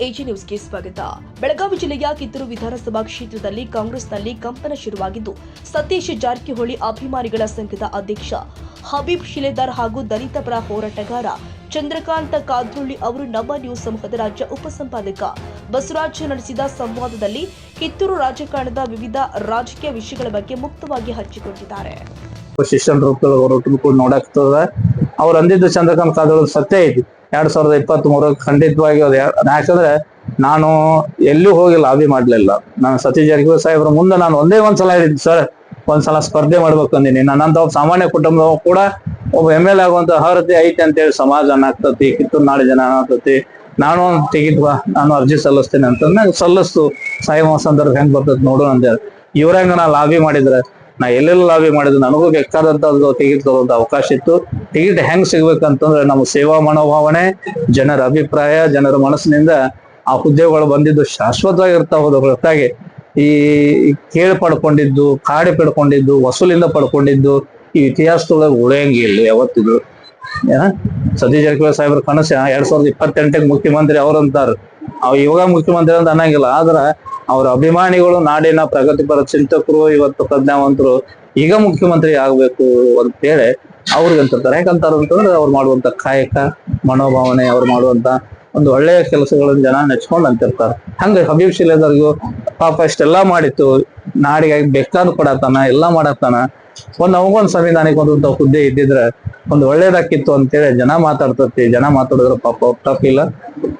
AG ನ್ಯೂಸ್ಗೆ ಸ್ವಾಗತ. ಬೆಳಗಾವಿ ಜಿಲ್ಲೆಯ ಕಿತ್ತೂರು ವಿಧಾನಸಭಾ ಕ್ಷೇತ್ರದಲ್ಲಿ ಕಾಂಗ್ರೆಸ್ನಲ್ಲಿ ಕಂಪನ ಶುರುವಾಗಿದ್ದು, ಸತೀಶ್ ಜಾರಕಿಹೊಳಿ ಅಭಿಮಾನಿಗಳ ಸಂಘದ ಅಧ್ಯಕ್ಷ ಹಬೀಬ್ ಶಿಲೇದಾರ್ ಹಾಗೂ ದಲಿತ ಪರ ಹೋರಾಟಗಾರ ಚಂದ್ರಕಾಂತ ಕಾದ್ರೊಳ್ಳಿ ಅವರು ನಮ್ಮ ನ್ಯೂಸ್ ಸಮೂಹದ ರಾಜ್ಯ ಉಪಸಂಪಾದಕ ಬಸವರಾಜ್ ನಡೆಸಿದ ಸಂವಾದದಲ್ಲಿ ಕಿತ್ತೂರು ರಾಜಕಾರಣದ ವಿವಿಧ ರಾಜಕೀಯ ವಿಷಯಗಳ ಬಗ್ಗೆ ಮುಕ್ತವಾಗಿ ಹಂಚಿಕೊಂಡಿದ್ದಾರೆ. ಶಿಕ್ಷಣ ರೂಪದಲ್ಲಿ ನೋಡಾಕ್ತದ ಅವ್ರು ಅಂದಿದ್ದು ಚಂದ್ರಕಾಂತ್ ಕಾದ್ರೊಳ್ಳಿ ಸತ್ಯ ಐತಿ. 2023 ಖಂಡಿತವಾಗಿ ಯಾಕಂದ್ರೆ ನಾನು ಎಲ್ಲೂ ಹೋಗಿ ಲಾಬಿ ಮಾಡ್ಲಿಲ್ಲ. ನಾನು ಸತೀಶ್ ಜಾರಕಿಹೊಳಿ ಸಾಹೇಬ್ರ ಮುಂದೆ ನಾನು ಒಂದ್ಸಲ ಹೇಳಿದ್ದು, ಸರ್ ಒಂದ್ಸಲ ಸ್ಪರ್ಧೆ ಮಾಡ್ಬೇಕು ಅಂದಿನಿ. ನನ್ನಂತ ಒಬ್ಬ ಸಾಮಾನ್ಯ ಕುಟುಂಬ ಕೂಡ ಒಬ್ಬ MLA ಆಗುವಂತ ಅರ್ಹತೆ ಐತಿ ಅಂತೇಳಿ ಸಮಾಜ ಅನ್ನಕ್ತತಿ, ಕಿತ್ತೂರು ನಾಡಿ ಜನ ಅನ್ನತತಿ. ನಾನು ಟಿಕೆಟ್ ನಾನು ಅರ್ಜಿ ಸಲ್ಲಿಸ್ತೇನೆ ಅಂತಂದ್ರೆ ಸಲ್ಲಿಸ್ತು. ಸಾಯಮ ಸಂದರ್ಭ ಹೆಂಗ್ ಬರ್ತದೆ ನೋಡು ಅಂತೇಳಿ ಇವ್ರಂಗ ನಾ ಲಾಬಿ ಮಾಡಿದ್ರೆ ನಾ ಎಲ್ಲೆಲ್ಲ ಲಾಬಿ ಮಾಡಿದ್ರು ನನಗೂ ಬೇಕಾದಂತ ಟಿಕೆಟ್ ತಗೋಂತ ಅವಕಾಶ ಇತ್ತು. ಟಿಕೆಟ್ ಹೆಂಗ್ ಸಿಗ್ಬೇಕಂತಂದ್ರೆ ನಮ್ಮ ಸೇವಾ ಮನೋಭಾವನೆ, ಜನರ ಅಭಿಪ್ರಾಯ, ಜನರ ಮನಸ್ಸಿನಿಂದ ಆ ಹುದ್ದೆಗಳು ಬಂದಿದ್ದು ಶಾಶ್ವತವಾಗಿರ್ತಾ ಹೋದ ಹೊರತಾಗಿ ಈ ಕೇಳಿ ಪಡ್ಕೊಂಡಿದ್ದು, ಕಾಡಿ ಪಡ್ಕೊಂಡಿದ್ದು, ವಸೂಲಿಂದ ಪಡ್ಕೊಂಡಿದ್ದು ಈ ಇತಿಹಾಸದೊಳಗೆ ಉಳಿಯಂಗಿಲ್ಲ ಯಾವತ್ತಿದ್ರು. ಸತೀಶ್ ಜಾರಕಿಹೊಳಿ ಸಾಹೇಬ್ರ ಕನಸು 2028 ಮುಖ್ಯಮಂತ್ರಿ ಅವ್ರಂತಾರ. ಇವಾಗ ಮುಖ್ಯಮಂತ್ರಿ ಅಂತ ಅನ್ನಂಗಿಲ್ಲ. ಆದ್ರ ಅವ್ರ ಅಭಿಮಾನಿಗಳು, ನಾಡಿನ ಪ್ರಗತಿಪರ ಚಿಂತಕರು, ಇವತ್ತು ಪ್ರಜ್ಞಾವಂತರು ಈಗ ಮುಖ್ಯಮಂತ್ರಿ ಆಗ್ಬೇಕು ಅಂತೇಳಿ ಅವ್ರಿಗೆ ಅಂತಿರ್ತಾರೆ. ಯಾಕಂತಾರ ಅಂತಂದ್ರೆ ಅವ್ರು ಮಾಡುವಂತ ಕಾಯಕ ಮನೋಭಾವನೆ, ಅವ್ರು ಮಾಡುವಂತ ಒಂದು ಒಳ್ಳೆಯ ಕೆಲಸಗಳನ್ನ ಜನ ನೆಚ್ಕೊಂಡ್ ಅಂತಿರ್ತಾರೆ. ಹಂಗ ಹಬೀಬ್ ಶಿಲೇದಾರ್ಗೂ ಪಾಪ ಇಷ್ಟೆಲ್ಲಾ ಮಾಡಿತ್ತು, ನಾಡಿಗೆ ಬೇಕಾದ್ ಕೊಡತಾನ, ಎಲ್ಲಾ ಮಾಡತ್ತಾನ. ನಮಗೊಂದು ಸಂವಿಧಾನಿಕ ಒಂದು ಹುದ್ದೆ ಇದ್ದಿದ್ರೆ ಒಂದು ಒಳ್ಳೇದಾಕಿತ್ತು ಅಂತೇಳಿ ಜನ ಮಾತಾಡ್ತತಿ. ಜನ ಮಾತಾಡಿದ್ರೆ ಪಾಪ ತಪ್ಪಿಲ್ಲ.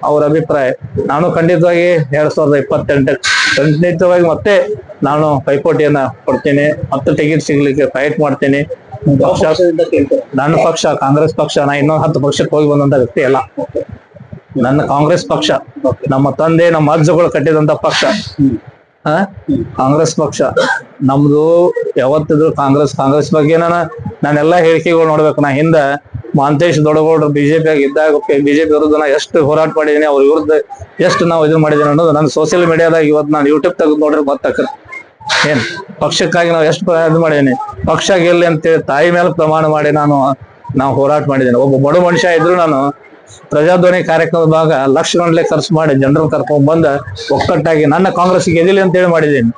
ಅವ್ರ ಅಭಿಪ್ರಾಯ. ನಾನು ಖಂಡಿತವಾಗಿ 2028 ಖಂಡಿತವಾಗಿ ಮತ್ತೆ ನಾನು ಪೈಪೋಟಿಯನ್ನ ಕೊಡ್ತೀನಿ, ಮತ್ತೆ ಟಿಕೆಟ್ ಸಿಗ್ಲಿಕ್ಕೆ ಫೈಟ್ ಮಾಡ್ತೀನಿ. ನನ್ನ ಪಕ್ಷ ಕಾಂಗ್ರೆಸ್ ಪಕ್ಷ. ನಾ ಇನ್ನೊಂದು 10 ಪಕ್ಷಕ್ಕೆ ಹೋಗಿ ಬಂದಂತ ವ್ಯಕ್ತಿ ಅಲ್ಲ. ನನ್ನ ಕಾಂಗ್ರೆಸ್ ಪಕ್ಷ, ನಮ್ಮ ತಂದೆ ನಮ್ಮ ಅಜ್ಜಗಳು ಕಟ್ಟಿದಂತ ಪಕ್ಷ ಕಾಂಗ್ರೆಸ್ ಪಕ್ಷ ನಮ್ದು. ಯಾವತ್ತಿದ್ರು ಕಾಂಗ್ರೆಸ್ ಬಗ್ಗೆ ನಾನೆಲ್ಲಾ ಹೇಳಿಕೆಗಳು ನೋಡ್ಬೇಕು. ನಾ ಹಿಂದ ಮಹಂತೇಶ್ ದೊಡ್ಡಗೌಡ್ರು ಬಿಜೆಪಿ ಇದ್ದಾಗ ಬಿಜೆಪಿ ವಿರುದ್ಧ ನಾ ಎಷ್ಟು ಹೋರಾಟ ಮಾಡಿದೀನಿ, ಅವ್ರ ವಿರುದ್ಧ ಎಷ್ಟು ನಾವು ಇದು ಮಾಡಿದೀನಿ ಅನ್ನೋದು ನನ್ನ ಸೋಷಿಯಲ್ ಮೀಡಿಯಾದಾಗ ಇವತ್ತು ನಾನು ಯೂಟ್ಯೂಬ್ ತೆಗೆದು ನೋಡ್ರಿ ಗೊತ್ತಾಕತ್ತೆ. ಏನ್ ಪಕ್ಷಕ್ಕಾಗಿ ನಾವು ಎಷ್ಟು ಇದು ಮಾಡಿದೀನಿ, ಪಕ್ಷ ಗೆಲ್ಲಿ ಅಂತೇಳಿ ತಾಯಿ ಮೇಲೆ ಪ್ರಮಾಣ ಮಾಡಿ ನಾವು ಹೋರಾಟ ಮಾಡಿದ್ದೀನಿ. ಒಬ್ಬ ಬಡ ಮನುಷ್ಯ ಇದ್ರು ನಾನು ಪ್ರಜಾಧ್ವನಿ ಕಾರ್ಯಕ್ರಮದ ಭಾಗ ಲಕ್ಷಗಟ್ಟಲೆ ಖರ್ಚು ಮಾಡಿ ಜನರಲ್ ಕರ್ಕೊಂಡ್ ಬಂದ ಒಕ್ಕಟ್ಟಾಗಿ ನನ್ನ ಕಾಂಗ್ರೆಸ್ ಗೆದಿಲಿ ಅಂತ ಹೇಳಿ ಮಾಡಿದ್ದೀನಿ.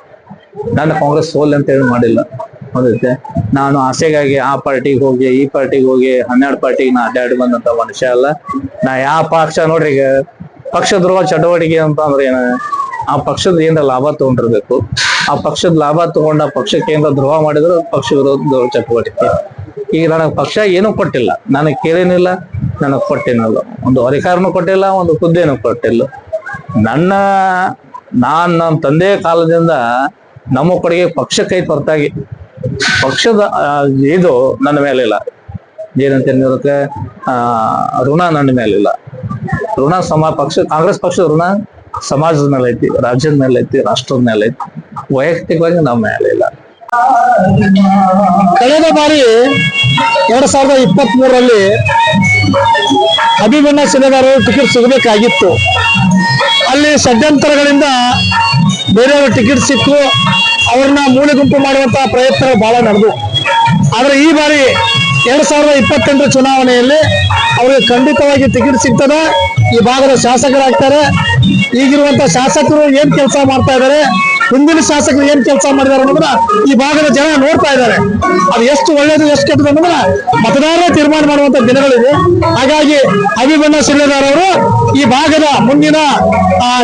ನನ್ನ ಕಾಂಗ್ರೆಸ್ ಸೋಲ್ ಅಂತ ಹೇಳಿ ಮಾಡಿಲ್ಲ. ಹೌದೈತೆ. ನಾನು ಆಸೆಗಾಗಿ ಆ ಪಾರ್ಟಿಗೆ ಹೋಗಿ ಈ ಪಾರ್ಟಿಗೆ ಹೋಗಿ 12 ಪಾರ್ಟಿಗೆ ನಾ ಅಡ್ಡಾಡಿ ಬಂದಂತ ಮನುಷ್ಯ ಅಲ್ಲ. ನಾ ಯಾವ ಪಕ್ಷ ನೋಡ್ರಿ, ಈಗ ಪಕ್ಷದ್ರೋಹ ಚಟುವಟಿಕೆ ಅಂತ ಅಂದ್ರೆ ಏನ, ಆ ಪಕ್ಷದ ಏನಾರ ಲಾಭ ತಗೊಂಡಿರ್ಬೇಕು. ಆ ಪಕ್ಷದ ಲಾಭ ತಗೊಂಡ ಪಕ್ಷಕ್ಕೆ ಏನಾರ ದ್ರೋಹ ಮಾಡಿದ್ರೆ ಪಕ್ಷ ವಿರೋಧ ಚಟುವಟಿಕೆ. ಈಗ ನನಗೆ ಪಕ್ಷ ಏನೂ ಕೊಟ್ಟಿಲ್ಲ, ನನಗೆ ಕೇಳೇನಿಲ್ಲ, ನನಗೆ ಕೊಟ್ಟೇನಿಲ್ಲ, ಒಂದು ಅಧಿಕಾರನೂ ಕೊಟ್ಟಿಲ್ಲ, ಒಂದು ಹುದ್ದೆನೂ ಕೊಟ್ಟಿಲ್ಲ. ನಮ್ಮ ತಂದೆ ಕಾಲದಿಂದ ನಮ್ಮ ಕಡೆಗೆ ಪಕ್ಷಕ್ಕೆ ಹೊರತಾಗಿ ಪಕ್ಷದ ಇದು ನನ್ನ ಮೇಲಿಲ್ಲ. ಏನಂತ ಹೇಳೋದಕ್ಕೆ ಋಣ ನನ್ನ ಮೇಲಿಲ್ಲ. ಋಣ ಕಾಂಗ್ರೆಸ್ ಪಕ್ಷದ ಋಣ ಸಮಾಜದ ಮೇಲೆ ಐತಿ, ರಾಜ್ಯದ ಮೇಲೆ ಐತಿ, ರಾಷ್ಟ್ರದ ಮೇಲೆ ಐತಿ. ವೈಯಕ್ತಿಕವಾಗಿ ನಮ್ಮ ಮೇಲೆ ಇಲ್ಲ. ಕಳೆದ ಬಾರಿ 2023ರಲ್ಲಿ ಹಬೀಬಣ್ಣ ಶಿಲೇದಾರ್ ಟಿಕೆಟ್ ಸಿಗಬೇಕಾಗಿತ್ತು. ಅಲ್ಲಿ ಷಡ್ಯಂತರಗಳಿಂದ ಬೇರೆಯವ್ರ ಟಿಕೆಟ್ ಸಿಕ್ಕು ಅವ್ರನ್ನ ಮೂಲೆ ಗುಂಪು ಮಾಡುವಂತಹ ಪ್ರಯತ್ನಗಳು ಬಹಳ ನಡೆದು. ಆದ್ರೆ ಈ ಬಾರಿ 2028 ಚುನಾವಣೆಯಲ್ಲಿ ಅವ್ರಿಗೆ ಖಂಡಿತವಾಗಿ ಟಿಕೆಟ್ ಸಿಗ್ತದೆ. ಈ ಭಾಗದ ಶಾಸಕರಾಗ್ತಾರೆ. ಈಗಿರುವಂತ ಶಾಸಕರು ಏನ್ ಕೆಲಸ ಮಾಡ್ತಾ ಇದ್ದಾರೆ, ಹಿಂದಿನ ಶಾಸಕರು ಏನ್ ಕೆಲಸ ಮಾಡಿದಾರೆ ಅನ್ನೋದನ್ನ ಈ ಭಾಗದ ಜನ ನೋಡ್ತಾ ಇದ್ದಾರೆ. ಅದು ಎಷ್ಟು ಒಳ್ಳೇದು ಎಷ್ಟು ಕೆಟ್ಟದು ಅನ್ನೋದನ್ನ ಮತದಾರರೇ ತೀರ್ಮಾನ ಮಾಡುವಂತ ದಿನಗಳಿವೆ. ಹಾಗಾಗಿ ಹಬೀಬಣ್ಣ ಶಿಲೇದಾರ್ ಅವರು ಈ ಭಾಗದ ಮುಂದಿನ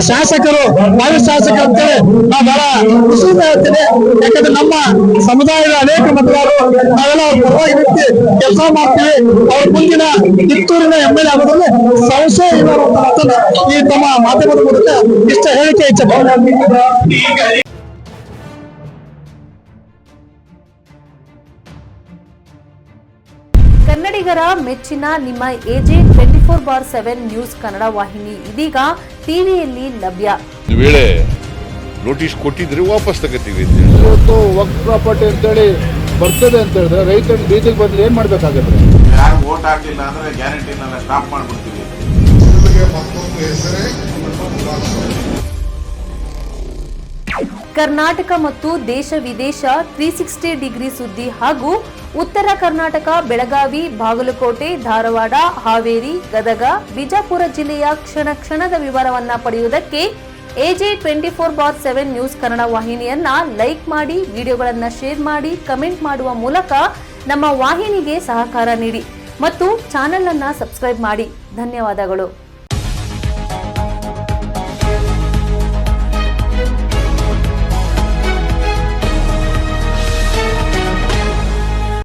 ಶಾಸಕರು, ಭಾವಿ ಶಾಸಕರು ಅಂತೇಳಿ ನಾವು ಬಹಳ ಖುಷಿಯಿಂದ ಹೇಳ್ತೇನೆ. ಯಾಕಂದ್ರೆ ನಮ್ಮ ಸಮುದಾಯದ ಅನೇಕ ಮತದಾರರು ನಾವೆಲ್ಲ ಅವ್ರ ಪರವಾಗಿ ನಿಂತು ಕೆಲಸ ಮಾಡ್ತೀವಿ. ಅವ್ರ ಮುಂದಿನ ಕಿತ್ತೂರಿನ MLA ಆಗೋದ್ರಲ್ಲಿ ಸಂಶಯ ಇಲ್ಲ ಅನ್ನುವಂತ ಮಾತನ್ನ ಈ ತಮ್ಮ ಮಾಧ್ಯಮದ ಮೂಲಕ ಇಷ್ಟ ಹೇಳಿಕೆ ಇಚ್ಛೆ. ಕನ್ನಡಿಗರ ಮೆಚ್ಚಿನ ನಿಮ್ಮ ಎಜೆ 24/7 ನ್ಯೂಸ್ ಕನ್ನಡ ವಾಹಿನಿ ಇದೀಗ ಟಿವಿಯಲ್ಲಿ ಲಭ್ಯ. ವೇಳೆ ನೋಟಿಸ್ ಕೊಟ್ಟಿದ್ರೆ ವಾಪಸ್ ತಗೋತೀವಿ. ಇವತ್ತು ವಕ್ಫ್ ಪ್ರಾಪರ್ಟಿ ಅಂತೇಳಿ ಬರ್ತದೆ ಅಂತ ಹೇಳಿದ್ರೆ ರೈತರು ಬೀದಿಗೆ ಬಂದ್ರೆ ಏನ್ ಮಾಡ್ಬೇಕಾಗತ್ತೆ? ಯಾರು ವೋಟ್ ಹಾಕಲಿಲ್ಲ ಅಂದ್ರೆ ಗ್ಯಾರಂಟಿನೆಲ್ಲ ಸ್ಟಾಪ್ ಮಾಡ್ಬಿಡ್ತೀವಿ. ಕರ್ನಾಟಕ ಮತ್ತು ದೇಶ ವಿದೇಶ 360 ಡಿಗ್ರಿ ಸುದ್ದಿ ಹಾಗೂ ಉತ್ತರ ಕರ್ನಾಟಕ, ಬೆಳಗಾವಿ, ಬಾಗಲಕೋಟೆ, ಧಾರವಾಡ, ಹಾವೇರಿ, ಗದಗ, ಬಿಜಾಪುರ ಜಿಲ್ಲೆಯ ಕ್ಷಣ ಕ್ಷಣದ ವಿವರವನ್ನ ಪಡೆಯುವುದಕ್ಕೆ AJ 24/7 ನ್ಯೂಸ್ ಕನ್ನಡ ವಾಹಿನಿಯನ್ನ ಲೈಕ್ ಮಾಡಿ, ವಿಡಿಯೋಗಳನ್ನ ಶೇರ್ ಮಾಡಿ, ಕಮೆಂಟ್ ಮಾಡುವ ಮೂಲಕ ನಮ್ಮ ವಾಹಿನಿಗೆ ಸಹಕಾರ ನೀಡಿ ಮತ್ತು ಚಾನೆಲ್ ಅನ್ನ ಸಬ್ಸ್ಕ್ರೈಬ್ ಮಾಡಿ. ಧನ್ಯವಾದಗಳು.